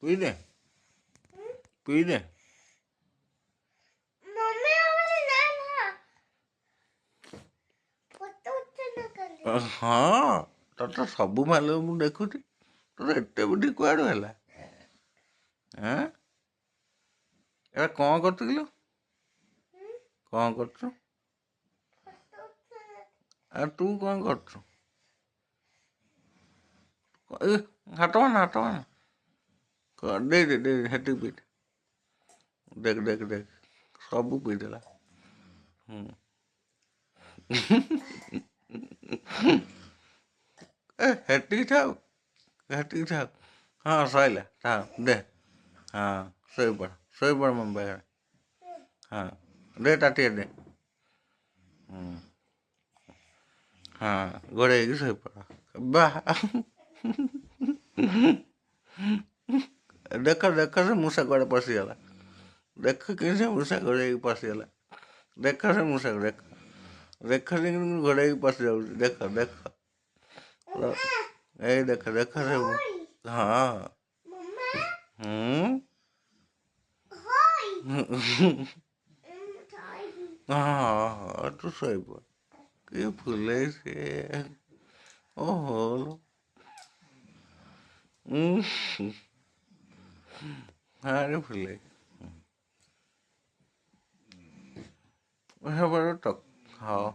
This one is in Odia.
ପିଇ ଦେ ପିଇ ଦେ। ହଁ ତୋର ସବୁ ମାଲ ମୁଁ ଦେଖୁଛି। ତୋର ଏତେ ବୁଦ୍ଧି କୁଆଡ଼ୁ ହେଲା? ଏଟା କ'ଣ କରୁଛୁ କିଲୋ? କ'ଣ କରୁଛୁ? ଆଉ ତୁ କ'ଣ କରୁଛୁ? ହାତ ମାନା ଦେ ହେଠିକି ପିଇ ଦେଖ ସବୁ ପିଇଦେଲା। ହେଠିକି ଥାଉ। ହଁ ସଇଲା ଥାଉ ଦେ। ହଁ ଶୋଇପଡ଼ ମୋ ପାଖରେ। ହଁ ଦେ ତାଟିଏ ଦେ। ହଁ ଘୋଡ଼େଇ ହେଇକି ଶୋଇପଡ଼। ବାଃ ଦେଖ ସେ ମୂଷା କୁଆଡ଼େ ପଶିଗଲା। ଦେଖ କେମିତି ସେ ମୂଷା ଘୋଡ଼େଇକି ପଶିଗଲା। ଦେଖ ସେ ମୂଷାକୁ ଦେଖ ସେ କେମିତି ଘୋଡ଼େଇକି ପଶିଯାଉଛି। ଦେଖ ଏଇ ଦେଖ ସେ ହଁ ହଁ ତୁ ଶୋଇପଡ଼। କି ଫୁଲେଇ ସିଏ ଓହୋ ଭାରି ଫୁଲେଇ ହଉ।